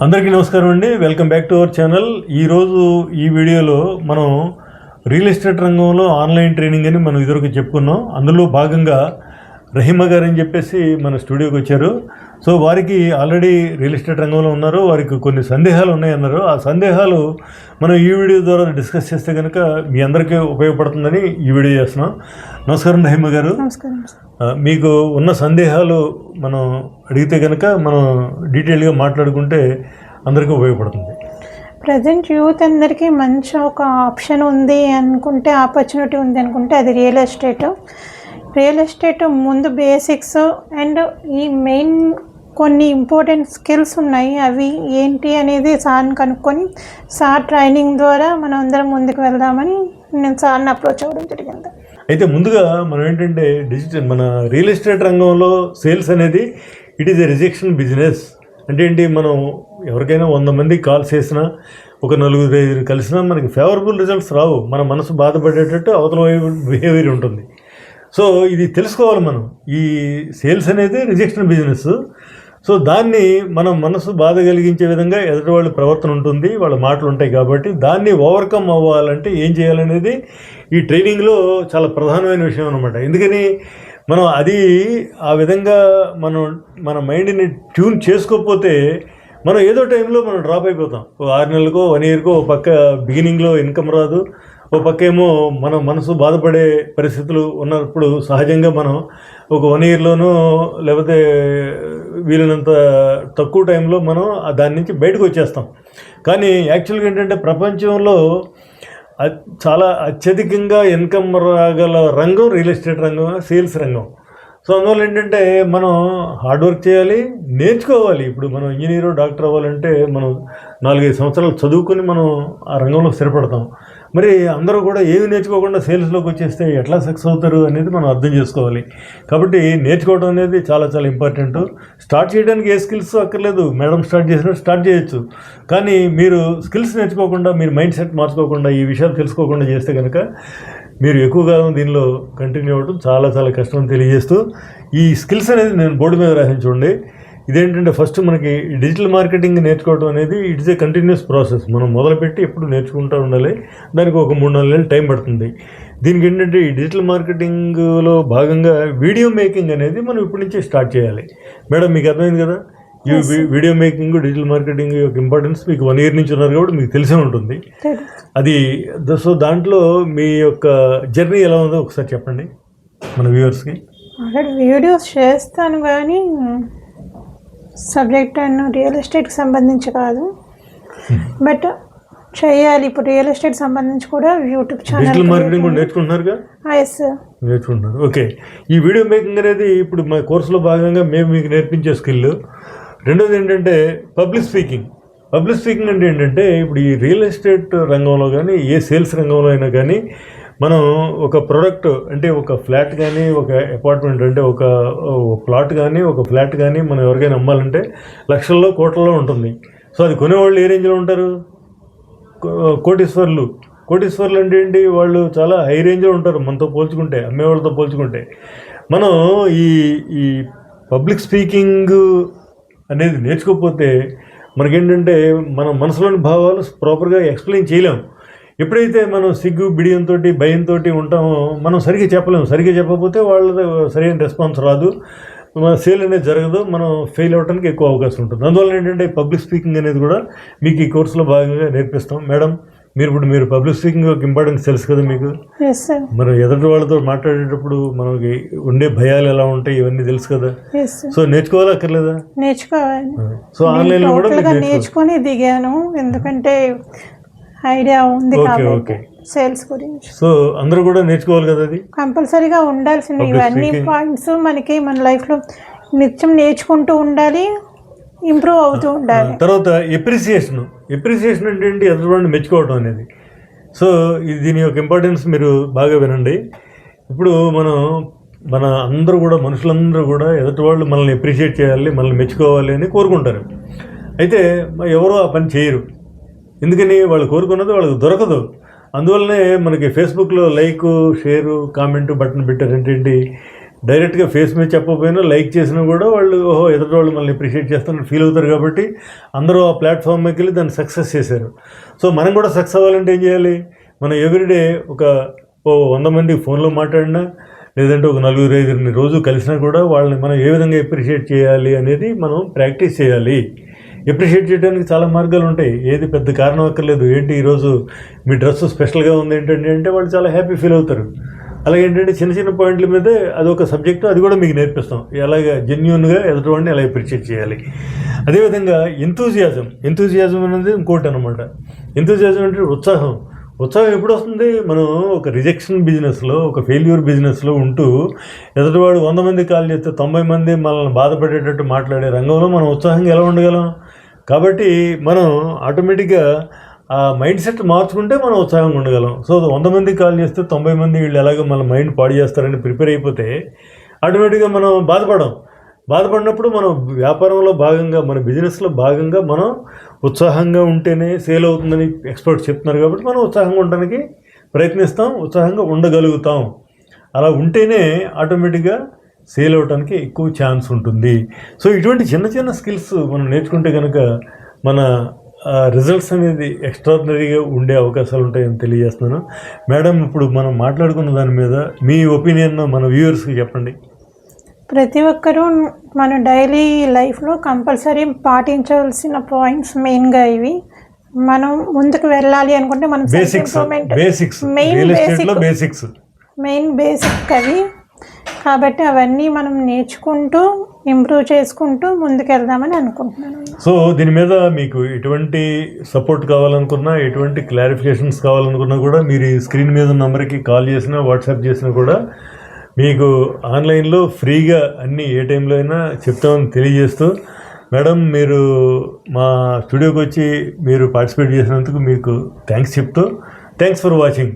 అందరికీ నమస్కారం అండి. Welcome back to our channel. ఈరోజు ఈ వీడియోలో మనం రియల్ ఎస్టేట్ రంగంలో ఆన్లైన్ ట్రైనింగ్ అని మనం ఇదివరకు చెప్పుకున్నాం. అందులో భాగంగా రహీమా గారు అని చెప్పేసి మన స్టూడియోకి వచ్చారు. సో వారికి ఆల్రెడీ రియల్ ఎస్టేట్ రంగంలో ఉన్నారు, వారికి కొన్ని సందేహాలు ఉన్నాయన్నారు. ఆ సందేహాలు మనం ఈ వీడియో ద్వారా డిస్కస్ చేస్తే కనుక మీ అందరికీ ఉపయోగపడుతుందని ఈ వీడియో చేస్తున్నాం. నమస్కారం రహీమా గారు. నమస్కారం. మీకు ఉన్న సందేహాలు మనం అడిగితే కనుక మనం డీటెయిల్గా మాట్లాడుకుంటే అందరికీ ఉపయోగపడుతుంది. ప్రజెంట్ యూత్ అందరికీ మంచి ఒక ఆప్షన్ ఉంది అనుకుంటే, ఆపర్చునిటీ ఉంది అనుకుంటే అది రియల్ ఎస్టేట్. రియల్ ఎస్టేట్ ముందు బేసిక్స్ అండ్ ఈ మెయిన్ కొన్ని ఇంపార్టెంట్ స్కిల్స్ ఉన్నాయి. అవి ఏంటి అనేది సార్ని కనుక్కొని సార్ ట్రైనింగ్ ద్వారా మనం అందరం ముందుకు వెళ్దామని నేను సార్ని అప్రోచ్ అవ్వడం జరిగింది. అయితే ముందుగా మనం ఏంటంటే మన రియల్ ఎస్టేట్ రంగంలో సేల్స్ అనేది it is a rejection business. అంటే ఏంటి, మనం ఎవరికైనా 100 మంది కాల్స్ చేసినా, ఒక 4-5 కలిసినా మనకి ఫేవరబుల్ రిజల్ట్స్ రావు. మన మనసు బాధపడేటట్టు అవతల బిహేవియర్ ఉంటుంది. సో ఇది తెలుసుకోవాలి మనం. ఈ సేల్స్ అనేది రిజెక్షన్ బిజినెస్. సో దాన్ని మనం మనసు బాధ కలిగించే విధంగా ఎదుటి వాళ్ళ ప్రవర్తన ఉంటుంది, వాళ్ళ మాటలు ఉంటాయి. కాబట్టి దాన్ని ఓవర్కమ్ అవ్వాలంటే ఏం చేయాలనేది ఈ ట్రైనింగ్లో చాలా ప్రధానమైన విషయం అనమాట. ఎందుకని మనం అది ఆ విధంగా మన మైండ్ని ట్యూన్ చేసుకోకపోతే మనం ఏదో టైంలో మనం డ్రాప్ అయిపోతాం. 6 నెలలకో 1 ఇయర్కో పక్క బిగినింగ్లో ఇన్కమ్ రాదు, ఓ పక్క ఏమో మన మనసు బాధపడే పరిస్థితులు ఉన్నప్పుడు సహజంగా మనం ఒక 1 ఇయర్లోనూ లేకపోతే వీలైనంత తక్కువ టైంలో మనం దాని నుంచి బయటకు వచ్చేస్తాం. కానీ యాక్చువల్గా ఏంటంటే ప్రపంచంలో చాలా అత్యధికంగా ఇన్కమ్ రాగల రంగం రియల్ ఎస్టేట్ రంగం, సేల్స్ రంగం. సో అందువల్ల ఏంటంటే మనం హార్డ్ వర్క్ చేయాలి, నేర్చుకోవాలి. ఇప్పుడు మనం ఇంజనీరు, డాక్టర్ అవ్వాలంటే మనం 4-5 సంవత్సరాలు చదువుకొని మనం ఆ రంగంలో స్థిరపడతాం. మరి అందరూ కూడా ఏమి నేర్చుకోకుండా సేల్స్లోకి వచ్చేస్తే ఎట్లా సక్సెస్ అవుతారు అనేది మనం అర్థం చేసుకోవాలి. కాబట్టి నేర్చుకోవడం అనేది చాలా చాలా ఇంపార్టెంట్. స్టార్ట్ చేయడానికి ఏ స్కిల్స్ అక్కర్లేదు, మేడం స్టార్ట్ చేసినట్టు స్టార్ట్ చేయొచ్చు. కానీ మీరు స్కిల్స్ నేర్చుకోకుండా, మీరు మైండ్ సెట్ మార్చుకోకుండా, ఈ విషయాలు తెలుసుకోకుండా చేస్తే కనుక మీరు ఎక్కువ కాలం దీనిలో కంటిన్యూ అవ్వడం చాలా చాలా కష్టం అని తెలియజేస్తూ, ఈ స్కిల్స్ అనేది నేను బోర్డు మీద రాసిన చూడండి. ఇదేంటంటే ఫస్ట్ మనకి డిజిటల్ మార్కెటింగ్ నేర్చుకోవడం అనేది ఇట్స్ ఏ కంటిన్యూస్ ప్రాసెస్. మనం మొదలుపెట్టి ఎప్పుడు నేర్చుకుంటూ ఉండాలి. దానికి ఒక 3-4 నెలలు టైం పడుతుంది. దీనికి ఏంటంటే ఈ డిజిటల్ మార్కెటింగ్లో భాగంగా వీడియో మేకింగ్ అనేది మనం ఇప్పటి నుంచి స్టార్ట్ చేయాలి. మేడం మీకు అర్థమైంది కదా, ఈ వీడియో మేకింగ్, డిజిటల్ మార్కెటింగ్ యొక్క ఇంపార్టెన్స్ మీకు 1 ఇయర్ నుంచి ఉన్నారు కాబట్టి మీకు తెలిసే ఉంటుంది అది. సో దాంట్లో మీ యొక్క జర్నీ ఎలా ఉందో ఒకసారి చెప్పండి మన వ్యూవర్స్కి. వీడియోస్ చేస్తాను కానీ సబ్జెక్ట్ అండ్ రియల్ ఎస్టేట్కి సంబంధించి కాదు, బట్ చేయాలి. ఇప్పుడు రియల్ ఎస్టేట్ సంబంధించి కూడా యూట్యూబ్ ఛానల్, డిజిటల్ మార్కెటింగ్ కూడా నేర్చుకుంటున్నారుగా? నేర్చుకుంటున్నారు. ఓకే. ఈ వీడియో మేకింగ్ అనేది ఇప్పుడు మా కోర్సులో భాగంగా మేము మీకు నేర్పించే స్కిల్. రెండోది ఏంటంటే పబ్లిక్ స్పీకింగ్. పబ్లిక్ స్పీకింగ్ అంటే ఏంటంటే ఇప్పుడు ఈ రియల్ ఎస్టేట్ రంగంలో కానీ ఏ సేల్స్ రంగంలో అయినా కానీ మనం ఒక ప్రోడక్ట్ అంటే ఒక ఫ్లాట్ కానీ, ఒక అపార్ట్మెంట్ అంటే ఒక ప్లాట్ కానీ, ఒక ఫ్లాట్ కానీ మనం ఎవరికైనా అమ్మాలంటే లక్షల్లో కోట్లలో ఉంటుంది. సో అది కొనేవాళ్ళు ఏ రేంజ్లో ఉంటారు? కోటీశ్వర్లు. కోటీశ్వర్లు అంటే ఏంటి, వాళ్ళు చాలా హై రేంజ్లో ఉంటారు మనతో పోల్చుకుంటే, అమ్మేవాళ్ళతో పోల్చుకుంటే. మనం ఈ పబ్లిక్ స్పీకింగ్ అనేది నేర్చుకోకపోతే మనకేంటంటే మన మనసులోని భావాలు ప్రాపర్గా ఎక్స్ప్లెయిన్ చేయలేము. ఎప్పుడైతే మనం సిగ్గు బిడియంతో భయంతో ఉంటామో మనం సరిగ్గా చెప్పలేము. సరిగ్గా చెప్పకపోతే వాళ్ళ సరైన రెస్పాన్స్ రాదు, మన సేల్ అనేది జరగదు, మనం ఫెయిల్ అవ్వడానికి ఎక్కువ అవకాశం ఉంటుంది. అందువల్ల ఏంటంటే పబ్లిక్ స్పీకింగ్ అనేది కూడా మీకు ఈ కోర్సులో భాగంగా నేర్పిస్తాం. మేడం మీరు పబ్లిక్ స్పీకింగ్ యొక్క ఇంపార్టెన్స్ తెలుసు కదా మీకు. మరి ఎదుటి వాళ్ళతో మాట్లాడేటప్పుడు మనకి ఉండే భయాలు ఎలా ఉంటాయి ఇవన్నీ తెలుసు కదా. సో నేర్చుకోవాలా అక్కర్లేదా? నేర్చుకోవాలి. సో ఆన్లైన్లో కూడా నేర్చుకొని దిగాను, ఎందుకంటే ఐడియా ఉంది కాబట్టి సేల్స్ గురించి. సో అందరూ కూడా నేర్చుకోవాలి కదా, అది కంపల్సరీగా ఉండాల్సింది. ఇవన్నీ పాయింట్స్ మనకి మన లైఫ్లో నిత్యం నేర్చుకుంటూ ఉండాలి, ఇంప్రూవ్ అవుతూ ఉండాలి. తర్వాత ఎప్రిసియేషన్ అంటే ఏంటి, ఎదుటివాడిని మెచ్చుకోవడం అనేది. సో దీని యొక్క ఇంపార్టెన్స్ మీరు బాగా వినండి. ఇప్పుడు మన అందరూ కూడా, మనుషులందరూ కూడా ఎదుటి వాళ్ళు మనల్ని ఎప్రిషియేట్ చేయాలి, మనల్ని మెచ్చుకోవాలి అని కోరుకుంటారు. అయితే ఎవరో ఆ పని చేయరు. ఎందుకని? వాళ్ళు కోరుకున్నది వాళ్ళకి దొరకదు. అందువల్లనే మనకి ఫేస్బుక్లో లైక్, షేరు, కామెంట్ బటన్ పెట్టారంటే ఏంటి, డైరెక్ట్గా ఫేస్ మీద చెప్పకపోయినా లైక్ చేసినా కూడా వాళ్ళు ఓహో ఎదుటి వాళ్ళు మనల్ని అప్రిషియేట్ చేస్తారని ఫీల్ అవుతారు. కాబట్టి అందరూ ఆ ప్లాట్ఫామ్ మీదకి వెళ్ళి దాన్ని సక్సెస్ చేశారు. సో మనం కూడా సక్సెస్ అవ్వాలంటే ఏం చేయాలి? మనం ఎవ్రీడే ఒక 100 మందికి ఫోన్లో మాట్లాడినా లేదంటే ఒక 4-5 రోజు కలిసినా కూడా వాళ్ళని మనం ఏ విధంగా అప్రిషియేట్ చేయాలి అనేది మనం ప్రాక్టీస్ చేయాలి. అప్రిషియేట్ చేయడానికి చాలా మార్గాలు ఉంటాయి. ఏది పెద్ద కారణం అక్కర్లేదు. ఏంటి ఈరోజు మీ డ్రెస్ స్పెషల్గా ఉంది ఏంటంటే అంటే వాళ్ళు చాలా హ్యాపీ ఫీల్ అవుతారు. అలాగే ఏంటంటే చిన్న చిన్న పాయింట్ల మీదే అదొక సబ్జెక్టు, అది కూడా మీకు నేర్పిస్తాం ఎలాగ జెన్యూన్గా ఎదుటివాడిని ఎలా అప్రిషియేట్ చేయాలి. అదేవిధంగా ఎంతూజియాజం అనేది ఇంకోటి అనమాట. ఎంతూజియాజం అంటే ఉత్సాహం ఎప్పుడు వస్తుంది? మనం ఒక రిజెక్షన్ బిజినెస్లో, ఒక ఫెయిల్యూర్ బిజినెస్లో ఉంటూ ఎదుటివాడు 100 మంది కాల్ చేస్తే 90 మంది మనల్ని బాధపడేటట్టు మాట్లాడే రంగంలో మనం ఉత్సాహంగా ఎలా ఉండగలం? కాబట్టి మనం ఆటోమేటిక్గా ఆ మైండ్ సెట్ మార్చుకుంటే మనం ఉత్సాహంగా ఉండగలం. సో 100 మందికి కాల్ చేస్తే 90 మంది వీళ్ళు ఎలాగో మన మైండ్ పాడు చేస్తారని ప్రిపేర్ అయిపోతే ఆటోమేటిక్గా మనం బాధపడినప్పుడు మనం వ్యాపారంలో భాగంగా, మన బిజినెస్లో భాగంగా మనం ఉత్సాహంగా ఉంటేనే సేల్ అవుతుందని ఎక్స్పర్ట్స్ చెప్తున్నారు. కాబట్టి మనం ఉత్సాహంగా ఉండడానికి ప్రయత్నిస్తాం, ఉత్సాహంగా ఉండగలుగుతాం. అలా ఉంటేనే ఆటోమేటిక్గా సేల్ అవడానికి ఎక్కువ ఛాన్స్ ఉంటుంది. సో ఇటువంటి చిన్న చిన్న స్కిల్స్ మనం నేర్చుకుంటే కనుక మన రిజల్ట్స్ అనేది ఎక్స్ట్రాడినరీగా ఉండే అవకాశాలు ఉంటాయని తెలియజేస్తున్నాను. మేడం, ఇప్పుడు మనం మాట్లాడుకున్న దాని మీద మీ ఒపీనియన్ మన వ్యూవర్స్కి చెప్పండి. ప్రతి ఒక్కరూ మన డైలీ లైఫ్లో కంపల్సరీ పాటించాల్సిన పాయింట్స్ మెయిన్గా ఇవి. మనం ముందుకు వెళ్ళాలి అనుకుంటే మనం మెయిన్ బేసిక్ అవి. కాబట్టి అవన్నీ మనం నేర్చుకుంటూ ఇంప్రూవ్ చేసుకుంటూ ముందుకెళ్దామని అనుకుంటున్నాను. సో దీని మీద మీకు ఎటువంటి సపోర్ట్ కావాలనుకున్నా, ఎటువంటి క్లారిఫికేషన్స్ కావాలనుకున్నా కూడా మీరు ఈ స్క్రీన్ మీద ఉన్న నెంబర్కి కాల్ చేసినా, వాట్సాప్ చేసినా కూడా మీకు ఆన్లైన్లో ఫ్రీగా అన్నీ ఏ టైంలో అయినా చెప్తామని తెలియజేస్తూ, మేడం మీరు మా స్టూడియోకి వచ్చి మీరు పార్టిసిపేట్ చేసినందుకు మీకు థ్యాంక్స్ చెప్తూ, థ్యాంక్స్ ఫర్ వాచింగ్.